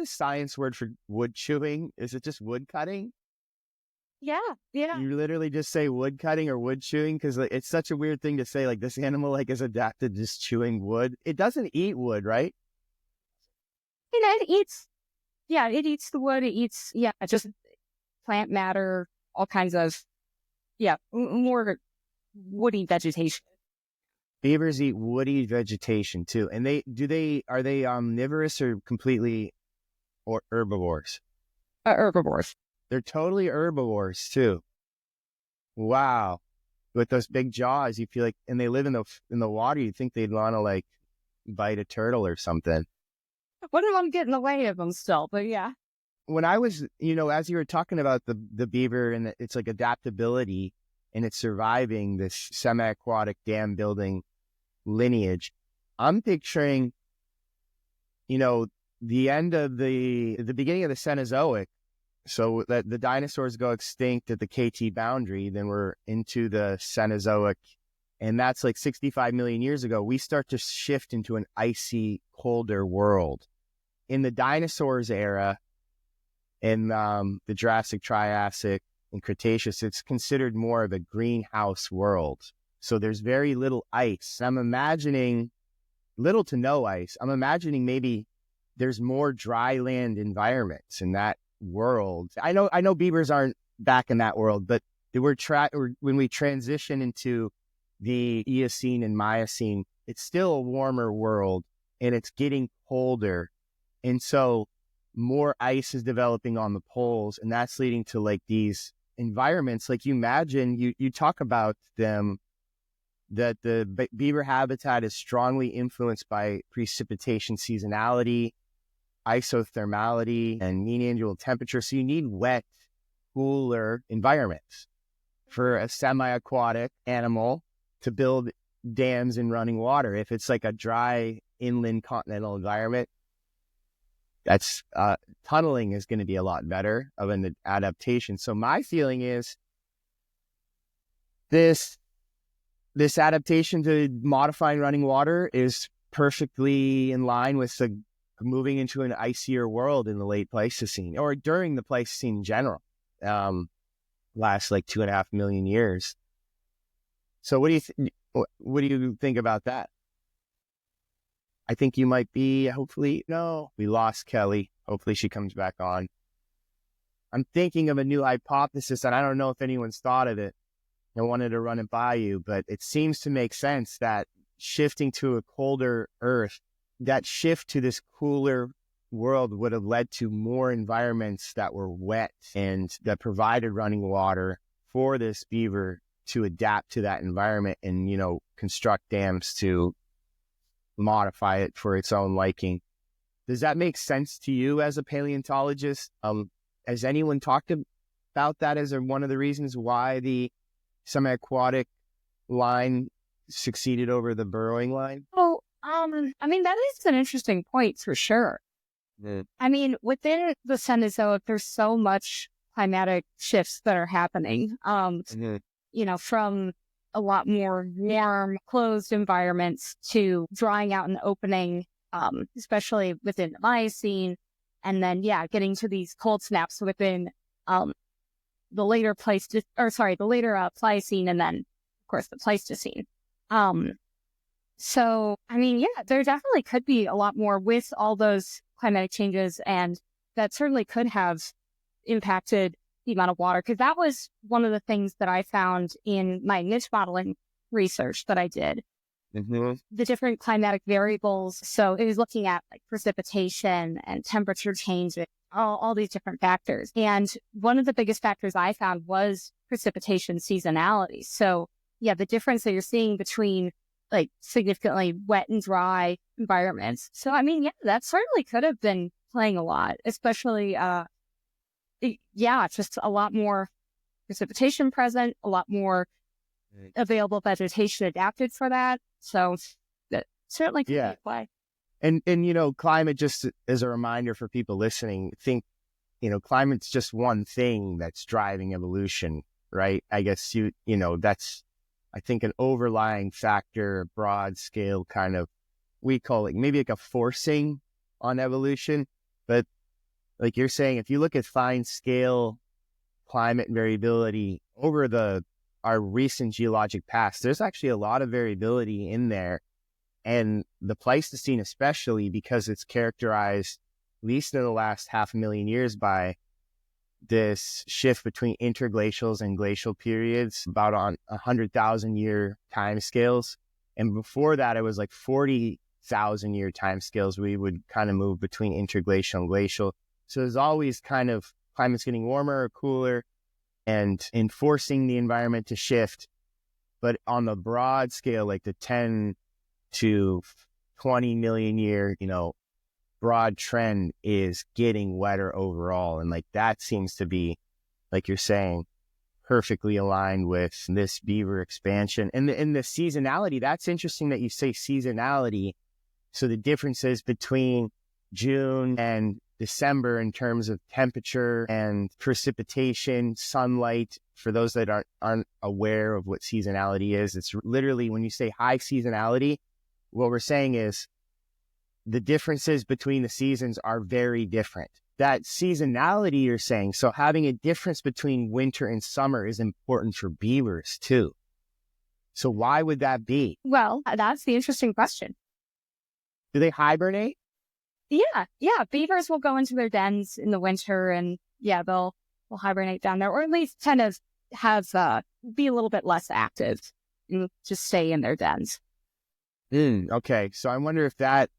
a science word for wood chewing? Is it just wood cutting? Yeah. Yeah. You literally just say wood cutting or wood chewing because like, it's such a weird thing to say. Like this animal like is adapted to just chewing wood. It doesn't eat wood, right? It eats, yeah, it eats the wood. It eats, yeah, just plant matter, all kinds of, yeah, more woody vegetation. Beavers eat woody vegetation too. And are they omnivorous or completely or herbivores? Herbivores. They're totally herbivores too. Wow. With those big jaws, you feel like, and they live in the water, you think they'd want to like bite a turtle or something. Wouldn't want to get in the way of them still, but yeah. When I was, as you were talking about the beaver and its like adaptability and it's surviving this semi-aquatic dam building lineage, I'm picturing, the end of the beginning of the Cenozoic. So that the dinosaurs go extinct at the KT boundary, then we're into the Cenozoic, and that's like 65 million years ago. We start to shift into an icy, colder world. In the dinosaurs era, in the Jurassic, Triassic, and Cretaceous, it's considered more of a greenhouse world. So there's very little ice. I'm imagining little to no ice. I'm imagining maybe there's more dry land environments in that world. I know beavers aren't back in that world, but when we transition into the Eocene and Miocene, it's still a warmer world and it's getting colder. And so more ice is developing on the poles, and that's leading to like these environments. Like you imagine, you talk about them, that the beaver habitat is strongly influenced by precipitation seasonality, isothermality, and mean annual temperature. So you need wet, cooler environments for a semi-aquatic animal to build dams in running water. If it's like a dry inland continental environment, that's tunneling is going to be a lot better of an adaptation. So my feeling is this adaptation to modifying running water is perfectly in line with the moving into an icier world in the late Pleistocene or during the Pleistocene in general, last like 2.5 million years. So what do you think about that? I think you might be, no, we lost Kelly. Hopefully she comes back on. I'm thinking of a new hypothesis, and I don't know if anyone's thought of it. I wanted to run it by you, but it seems to make sense that shifting to a colder Earth, that shift to this cooler world would have led to more environments that were wet and that provided running water for this beaver to adapt to that environment and, construct dams to modify it for its own liking. Does that make sense to you as a paleontologist? Has anyone talked about that as one of the reasons why the semi-aquatic line succeeded over the burrowing line? Oh, that is an interesting point for sure. Mm. Within the Cenozoic, there's so much climatic shifts that are happening. From a lot more warm, closed environments to drying out and opening, especially within the Miocene, and then getting to these cold snaps within the later Pliocene, and then of course the Pleistocene. There definitely could be a lot more with all those climatic changes, and that certainly could have impacted the amount of water, because that was one of the things that I found in my niche modeling research that I did. Mm-hmm. The different climatic variables. So it was looking at like precipitation and temperature changes, all these different factors. And one of the biggest factors I found was precipitation seasonality. So the difference that you're seeing between like significantly wet and dry environments. So, that certainly could have been playing a lot, especially, just a lot more precipitation present, a lot more available vegetation adapted for that. So that certainly could be a play. And climate, just as a reminder for people listening, think, climate's just one thing that's driving evolution, right? I guess that's, I think, an overlying factor, broad scale kind of, we call it maybe like a forcing on evolution, but like you're saying, if you look at fine scale climate variability over our recent geologic past, there's actually a lot of variability in there. And the Pleistocene, especially because it's characterized, at least in the last 500,000 years, by this shift between interglacials and glacial periods, about on 100,000 year time scales. And before that, it was like 40,000 year time scales. We would kind of move between interglacial and glacial. So there's always kind of climate's getting warmer or cooler and enforcing the environment to shift. But on the broad scale, like the 10 to 20 million year, broad trend is getting wetter overall. And like that seems to be, like you're saying, perfectly aligned with this beaver expansion. And the seasonality, that's interesting that you say seasonality. So the differences between June and December in terms of temperature and precipitation, sunlight. For those that aren't aware of what seasonality is, it's literally when you say high seasonality, what we're saying is the differences between the seasons are very different. That seasonality you're saying, so having a difference between winter and summer is important for beavers too. So why would that be? Well, that's the interesting question. Do they hibernate? Yeah. Beavers will go into their dens in the winter, and they'll hibernate down there, or at least kind of have be a little bit less active and just stay in their dens. Okay, so I wonder if that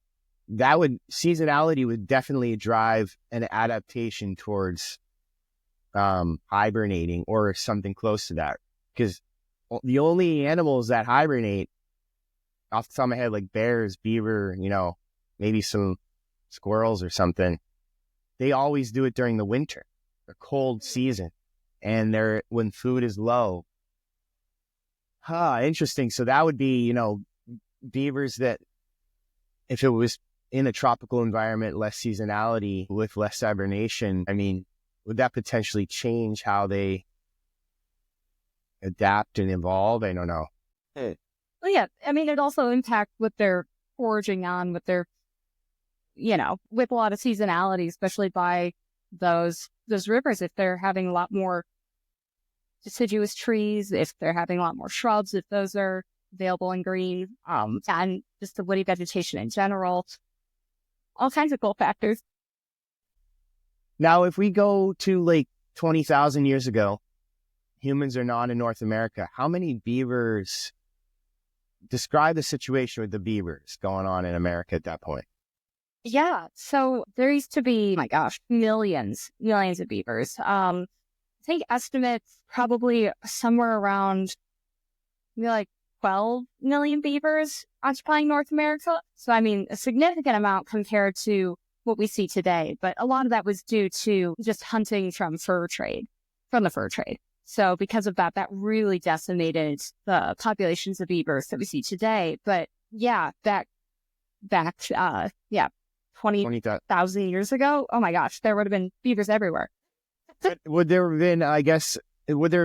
seasonality would definitely drive an adaptation towards hibernating or something close to that. Because the only animals that hibernate, off the top of my head, like bears, beaver, maybe some squirrels or something, they always do it during the winter, the cold season, and when food is low. Interesting. So that would be, beavers that, if it was in a tropical environment, less seasonality with less hibernation, I mean, would that potentially change how they adapt and evolve? I don't know. Well, yeah. I mean, it also impacts what they're foraging on, with their, with a lot of seasonality, especially by those rivers. If they're having a lot more deciduous trees, if they're having a lot more shrubs, if those are available in green, and just the woody vegetation in general, all kinds of cool factors. Now, if we go to like 20,000 years ago, humans are not in North America. How many beavers? Describe the situation with the beavers going on in America at that point. Yeah, so there used to be, my gosh, millions of beavers. I think estimates probably somewhere around maybe like 12 million beavers occupying North America. So, I mean, a significant amount compared to what we see today. But a lot of that was due to just hunting from the fur trade. So because of that, that really decimated the populations of beavers that we see today. But yeah, back 20,000 years ago, oh my gosh, there would have been beavers everywhere. Would there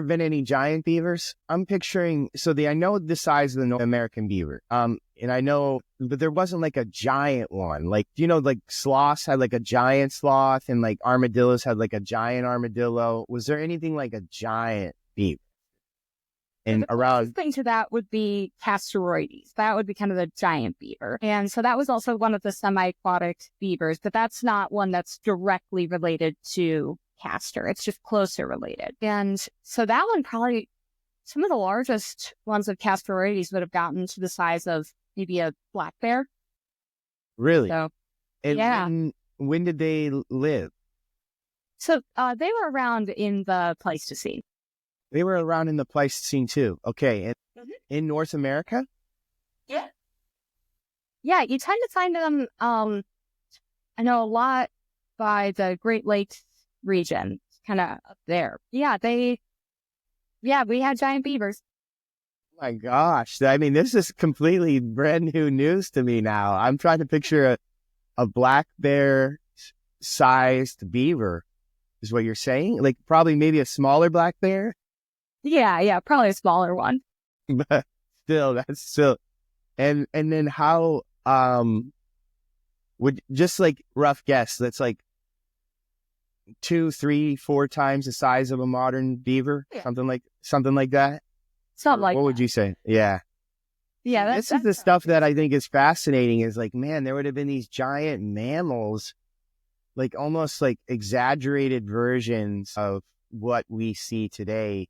have been any giant beavers? I'm picturing, I know the size of the North American beaver. And I know, but there wasn't like a giant one. Like, like sloths had like a giant sloth, and like armadillos had like a giant armadillo. Was there anything like a giant beaver? And the closest thing to that would be Castoroides. That would be kind of the giant beaver. And so that was also one of the semi-aquatic beavers, but that's not one that's directly related to castor. It's just closer related. And so that one, probably some of the largest ones of Castoroides would have gotten to the size of maybe a black bear. Really? So, and yeah. When did they live? So they were around in the Pleistocene. They were around in the Pleistocene too. Okay. And in North America? Yeah. Yeah, you tend to find them, I know a lot by the Great Lakes region, kind of up there. Yeah, we had giant beavers. Oh my gosh. I mean, this is completely brand new news to me now. I'm trying to picture a black bear sized beaver, is what you're saying? Like probably maybe a smaller black bear? Yeah, probably a smaller one. But that's still, and then how, would, just like rough guess, that's like 2, 3, 4 times the size of a modern beaver, Yeah. something like that. Something like What that. would you say? Yeah. Yeah, This is the stuff that I think is fascinating is like, man, there would have been these giant mammals, like almost like exaggerated versions of what we see today